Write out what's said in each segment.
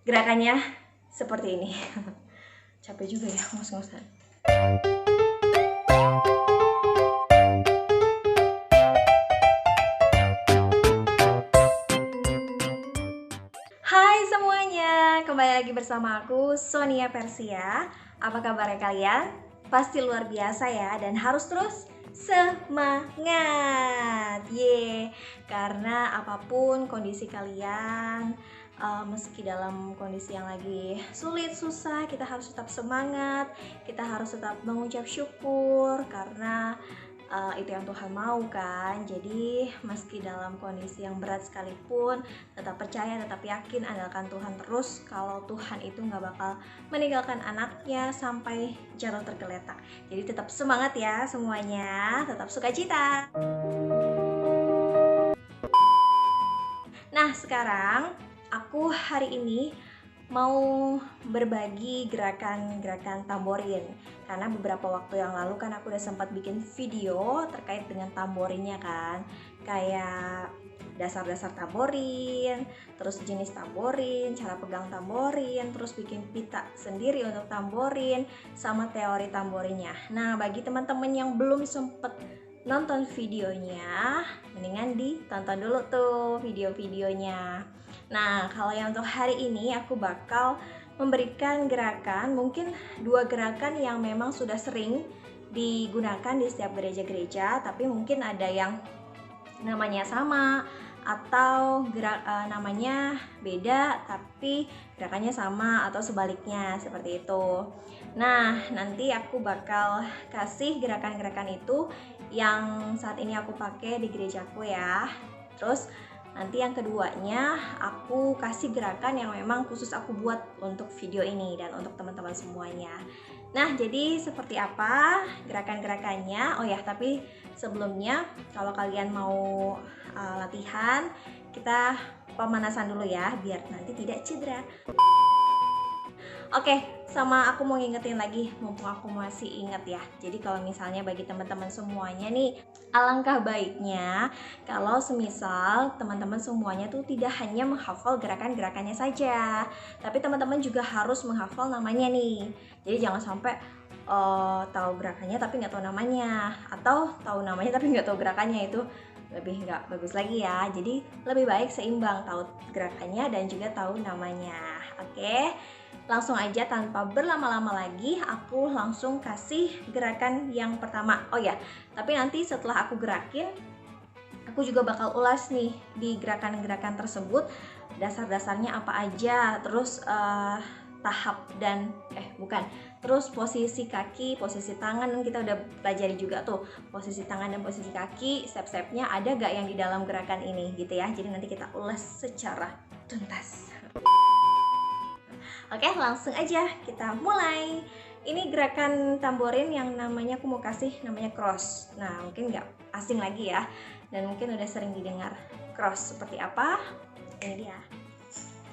Gerakannya seperti ini. Capek juga ya ngos-ngosan. Hai semuanya, kembali lagi bersama aku Sonia Persia. Apa kabarnya kalian? Pasti luar biasa ya, dan harus terus semangat. Karena apapun kondisi kalian, meski dalam kondisi yang lagi sulit, susah, kita harus tetap semangat. Kita harus tetap mengucap syukur karena itu yang Tuhan mau kan. Jadi meski dalam kondisi yang berat sekalipun, tetap percaya, tetap yakin, andalkan Tuhan terus. Kalau Tuhan itu gak bakal meninggalkan anaknya sampai jatuh tergeletak. Jadi tetap semangat ya semuanya, tetap sukacita. Nah sekarang aku hari ini mau berbagi gerakan-gerakan tamborin, karena beberapa waktu yang lalu kan aku udah sempat bikin video terkait dengan tamborinnya kan, kayak dasar-dasar tamborin, terus jenis tamborin, cara pegang tamborin, terus bikin pita sendiri untuk tamborin, sama teori tamborinnya. Nah bagi teman-teman yang belum sempet nonton videonya, mendingan ditonton dulu tuh video-videonya. Nah, kalau yang untuk hari ini aku bakal memberikan gerakan, mungkin 2 gerakan yang memang sudah sering digunakan di setiap gereja-gereja, tapi mungkin ada yang namanya sama atau namanya beda tapi gerakannya sama, atau sebaliknya seperti itu. Nah, nanti aku bakal kasih gerakan-gerakan itu yang saat ini aku pakai di gerejaku ya. Terus nanti yang keduanya aku kasih gerakan yang memang khusus aku buat untuk video ini dan untuk teman-teman semuanya. Nah, jadi seperti apa gerakan-gerakannya? Oh ya, tapi sebelumnya kalau kalian mau latihan, kita pemanasan dulu ya biar nanti tidak cedera. Oke, sama aku mau ngingetin lagi, mumpung aku masih inget ya. Jadi kalau misalnya bagi teman-teman semuanya nih, alangkah baiknya kalau semisal teman-teman semuanya tuh tidak hanya menghafal gerakan-gerakannya saja, tapi teman-teman juga harus menghafal namanya nih. Jadi jangan sampai tahu gerakannya tapi nggak tahu namanya, atau tahu namanya tapi nggak tahu gerakannya, itu lebih nggak bagus lagi ya. Jadi lebih baik seimbang, tahu gerakannya dan juga tahu namanya. Oke, langsung aja tanpa berlama-lama lagi, aku langsung kasih gerakan yang pertama. Oh ya, tapi nanti setelah aku gerakin, aku juga bakal ulas nih di gerakan-gerakan tersebut, dasar-dasarnya apa aja, terus tahap dan terus posisi kaki, posisi tangan, dan kita udah pelajari juga tuh posisi tangan dan posisi kaki, step-stepnya ada gak yang di dalam gerakan ini gitu ya. Jadi nanti kita ulas secara tuntas. Oke, langsung aja kita mulai. Ini gerakan tamborin yang namanya aku mau kasih namanya cross. Nah, mungkin nggak asing lagi ya, dan mungkin udah sering didengar. Cross seperti apa? Ini dia.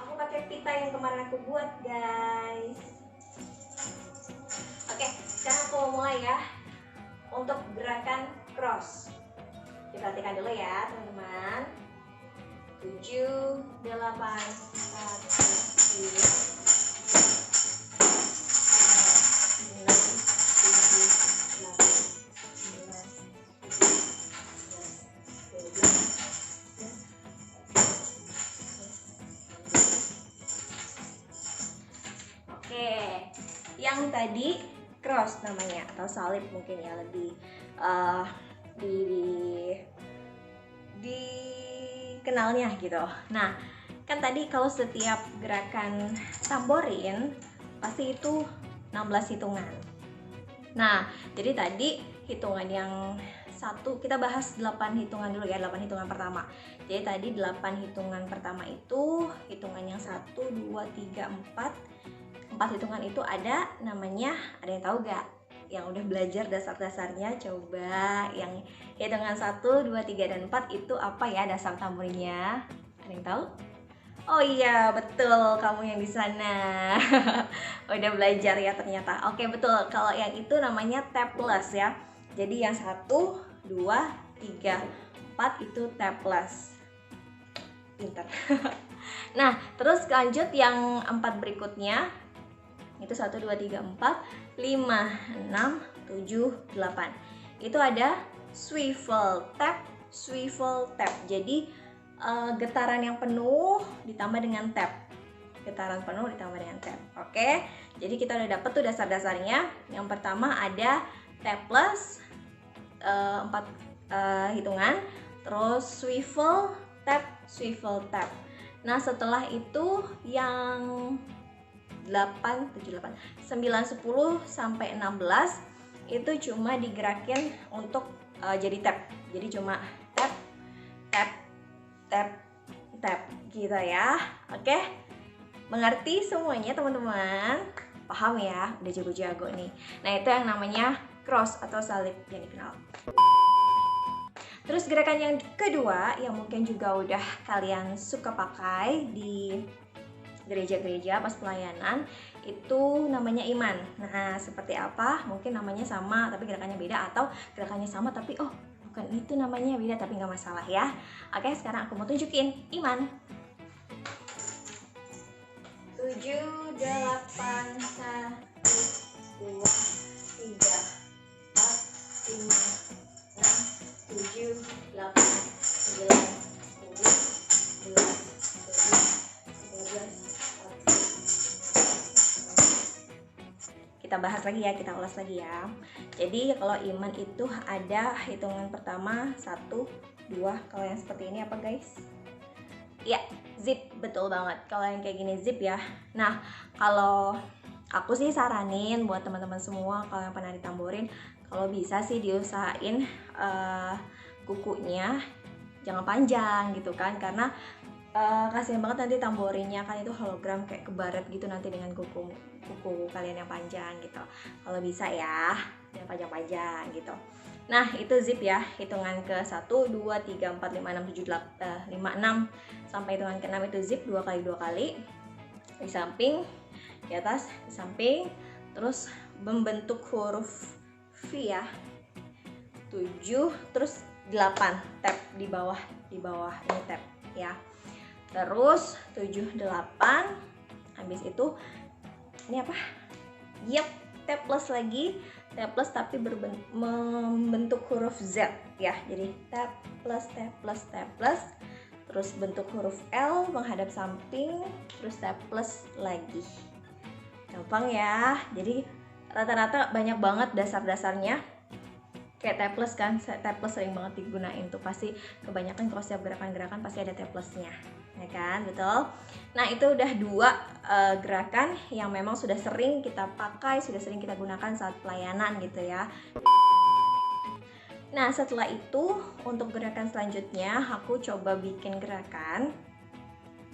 Aku pakai pita yang kemarin aku buat, guys. Oke, sekarang aku mau mulai ya untuk gerakan cross. Diperhatikan dulu ya, teman-teman. 7, 8, 1, 2. Yang tadi cross namanya, atau salib mungkin ya lebih dikenalnya gitu. Nah, kan tadi kalau setiap gerakan tamborin pasti itu 16 hitungan. Nah, jadi tadi hitungan yang satu kita bahas 8 hitungan dulu ya, 8 hitungan pertama. Jadi tadi 8 hitungan pertama itu hitungan yang 1, 2, 3, 4. 4 hitungan itu ada namanya, ada yang tahu gak? Yang udah belajar dasar-dasarnya, coba yang hitungan 1, 2, 3, dan 4 itu apa ya dasar tamborinnya? Ada yang tahu? Oh iya, betul, kamu yang di sana. Udah belajar ya ternyata. Oke, betul. Kalau yang itu namanya tapless ya. Jadi yang 1, 2, 3, 4 itu tapless. Pintar. Nah, terus lanjut yang 4 berikutnya. Itu 1, 2, 3, 4, 5, 6, 7, 8. Itu ada swivel tap, swivel tap. Jadi getaran yang penuh ditambah dengan tap. Getaran penuh ditambah dengan tap. Oke. Jadi kita udah dapet tuh dasar-dasarnya. Yang pertama ada tapless 4 hitungan, terus swivel tap, swivel tap. Nah, setelah itu yang 8, 7, 8, 9, 10 sampai 16 itu cuma digerakin untuk jadi tap. Jadi cuma tap, tap, tap, tap gitu ya. Oke, mengerti semuanya teman-teman? Paham ya? Udah jago-jago nih. Nah, itu yang namanya cross atau salib yang dikenal. Terus gerakan yang kedua yang mungkin juga udah kalian suka pakai di gereja-gereja pas pelayanan, itu namanya iman. Nah, seperti apa? Mungkin namanya sama tapi gerakannya beda, atau gerakannya sama tapi oh bukan itu namanya beda, tapi nggak masalah ya. Oke, sekarang aku mau tunjukin iman. 7, 8, 1, 2, 3, 4, 5, 6, 7, 8, 9, 10, 11, 12, 13, 14. Kita bahas lagi ya, kita ulas lagi ya. Jadi kalau iman itu ada hitungan pertama 1, 2. Kalau yang seperti ini apa guys? Ya, zip, betul banget. Kalau yang kayak gini zip ya. Nah, kalau aku sih saranin buat teman-teman semua kalau yang pernah ditamborin, kalau bisa sih diusahain kukunya jangan panjang gitu kan, karena kasihan banget nanti tamborinnya kan itu hologram kayak kebaret gitu nanti dengan kuku kalian yang panjang gitu. Kalau bisa ya yang panjang-panjang gitu. Nah, itu zip ya, hitungan ke 1, 2, 3, 4, 5, 6, 7, 8, 5, 6 sampai hitungan ke 6 itu zip 2 kali 2 kali di samping, di atas, di samping, terus membentuk huruf V ya, 7, terus 8 tap di bawah ini tap ya, terus 7, 8, habis itu ini apa? Yep, tap plus lagi, tap plus tapi membentuk huruf Z ya, jadi tap plus, tap plus, tap plus, terus bentuk huruf L menghadap samping, terus tap plus lagi. Gampang ya. Jadi rata-rata banyak banget dasar-dasarnya. Kayak tap plus kan, tap plus sering banget digunain tuh, pasti kebanyakan kalau setiap gerakan-gerakan pasti ada tap plusnya, ya kan, betul. Nah, itu udah 2 gerakan yang memang sudah sering kita pakai, sudah sering kita gunakan saat pelayanan gitu ya. Nah, setelah itu untuk gerakan selanjutnya aku coba bikin gerakan,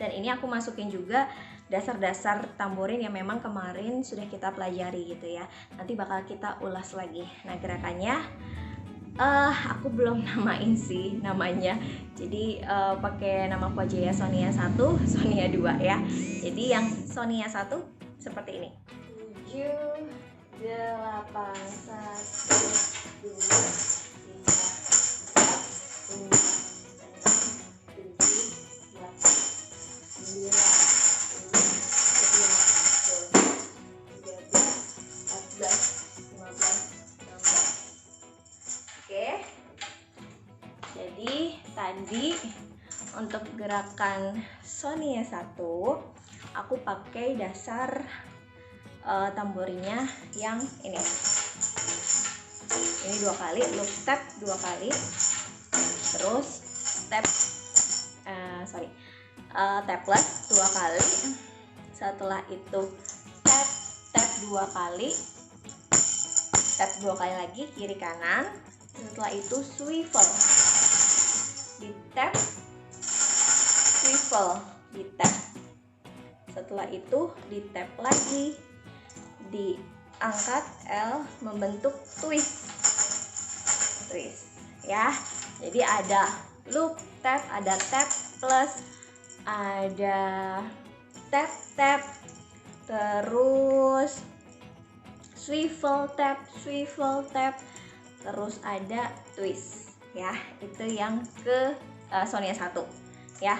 dan ini aku masukin juga dasar-dasar tamborin yang memang kemarin sudah kita pelajari gitu ya. Nanti bakal kita ulas lagi. Nah, gerakannya aku belum namain sih namanya. Jadi pakai nama aku aja ya, Sonia 1, Sonia 2 ya. Jadi yang Sonia 1 seperti ini. 7, 8, 1, 2, 9, jadi tadi untuk gerakan Sonia 1 aku pakai dasar tamborinya yang ini 2 kali, loop tap 2 kali, terus tap tap plus 2 kali, setelah itu tap 2 kali, tap 2 kali lagi kiri kanan, setelah itu swivel, di tap, swivel, di tap, setelah itu di tap lagi, diangkat L membentuk twist ya. Jadi ada loop tap, ada tap plus, ada tap tap, terus swivel tap, terus ada twist ya. Itu yang ke Sonia 1 ya.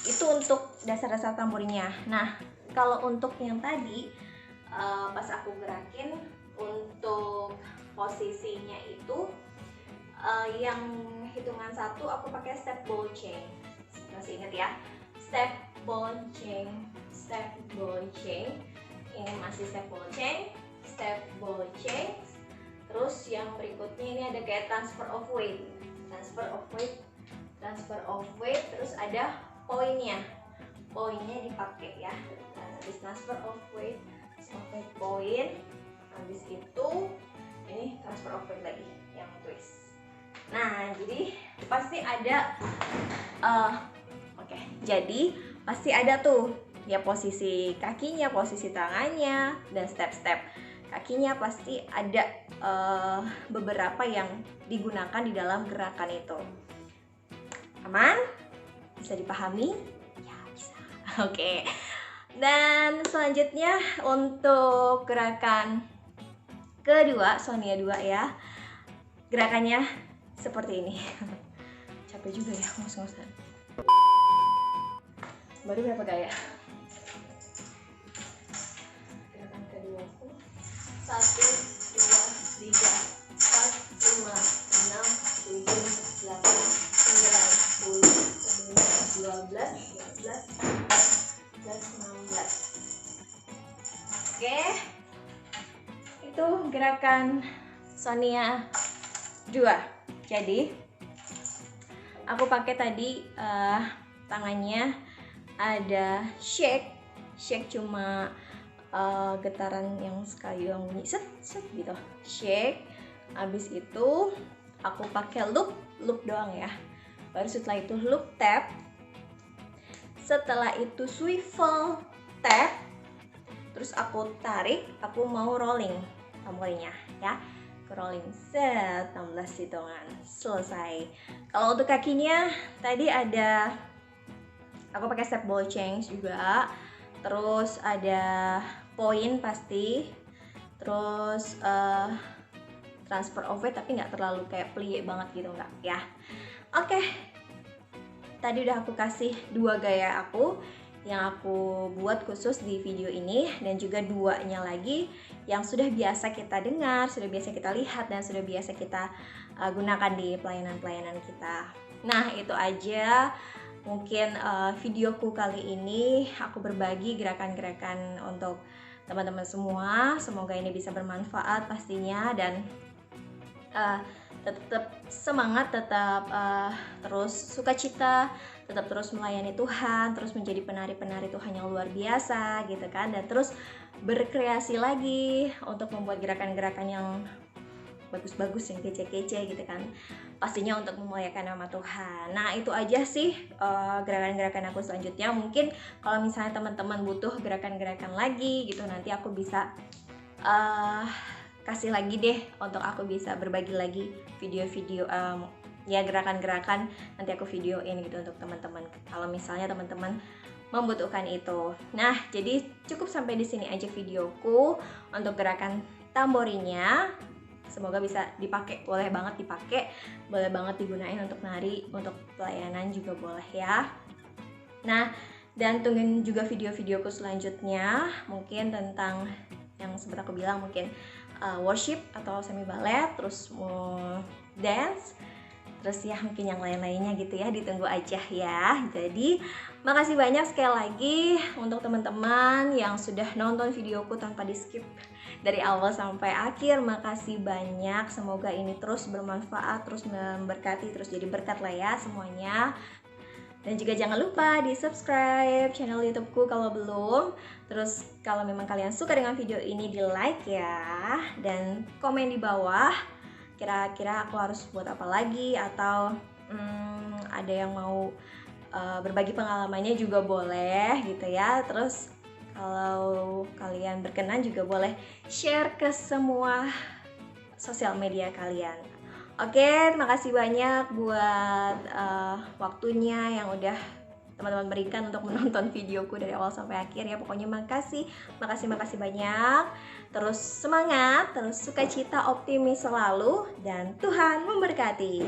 Itu untuk dasar-dasar tamborinnya. Nah, kalau untuk yang tadi pas aku gerakin untuk posisinya itu yang hitungan 1 aku pakai step bouncing. Masih ingat ya? Step bouncing, step bouncing. Ini masih step bouncing, step bouncing. Terus yang berikutnya ini ada kayak transfer of weight, transfer of weight, transfer of weight. Terus ada poinnya, poinnya dipakai ya. Nah, habis transfer of weight, sampai poin. Habis itu ini transfer of weight lagi yang twist. Nah, jadi pasti ada jadi pasti ada tuh ya posisi kakinya, posisi tangannya, dan step-step kakinya pasti ada beberapa yang digunakan di dalam gerakan itu. Aman? Bisa dipahami? Ya, bisa. Oke. Dan selanjutnya untuk gerakan kedua, Sonia 2 ya. Gerakannya seperti ini. Capek juga ya ngos-ngosan. Baru berapa gaya? Gerakan kedua aku 1, 2, 3, 4, 5, 6, 7, 8, 9, 10, 11, 12, 16. Oke. Itu gerakan Sonia 2. Jadi aku pakai tadi tangannya ada shake cuma getaran yang sekali yang bunyi set set gitu, shake. Habis itu aku pakai loop doang ya. Baru setelah itu loop tap. Setelah itu swivel tap. Terus aku tarik, aku mau rolling tamborinnya ya. Rolling set 16 hitungan selesai. Kalau untuk kakinya tadi ada aku pakai step ball change juga, terus ada poin pasti, terus transfer of weight tapi nggak terlalu kayak plie banget gitu nggak ya. Oke, tadi udah aku kasih 2 gaya aku yang aku buat khusus di video ini, dan juga 2-nya lagi yang sudah biasa kita dengar, sudah biasa kita lihat, dan sudah biasa kita gunakan di pelayanan-pelayanan kita. Nah, itu aja mungkin videoku kali ini. Aku berbagi gerakan-gerakan untuk teman-teman semua. Semoga ini bisa bermanfaat pastinya, dan tetap semangat, tetap terus sukacita, tetap terus melayani Tuhan, terus menjadi penari-penari Tuhan yang luar biasa gitu kan, dan terus berkreasi lagi untuk membuat gerakan-gerakan yang bagus-bagus, yang kece-kece gitu kan, pastinya untuk memuliakan nama Tuhan. Nah, itu aja sih gerakan-gerakan aku selanjutnya. Mungkin kalau misalnya teman-teman butuh gerakan-gerakan lagi gitu, nanti aku bisa kasih lagi deh, untuk aku bisa berbagi lagi video-video ya gerakan-gerakan, nanti aku videoin gitu untuk teman-teman kalau misalnya teman-teman membutuhkan itu. Nah, jadi cukup sampai di sini aja videoku untuk gerakan tamborinya. Semoga bisa dipakai, boleh banget dipakai, boleh banget digunain untuk nari, untuk pelayanan juga boleh ya. Nah, dan tungguin juga video-videoku selanjutnya, mungkin tentang yang seperti aku bilang, mungkin worship atau semi ballet, terus dance, terus ya mungkin yang lain-lainnya gitu ya, ditunggu aja ya. Jadi makasih banyak sekali lagi untuk teman-teman yang sudah nonton videoku tanpa di skip dari awal sampai akhir. Makasih banyak, semoga ini terus bermanfaat, terus memberkati, terus jadi berkat lah ya semuanya. Dan juga jangan lupa di subscribe channel YouTubeku kalau belum. Terus kalau memang kalian suka dengan video ini, di like ya, dan komen di bawah kira-kira aku harus buat apa lagi, atau ada yang mau berbagi pengalamannya juga boleh gitu ya. Terus kalau kalian berkenan juga boleh share ke semua sosial media kalian. Oke, terima kasih banyak buat waktunya yang udah teman-teman berikan untuk menonton videoku dari awal sampai akhir ya. Pokoknya makasih banyak. Terus semangat, terus sukacita, optimis selalu, dan Tuhan memberkati.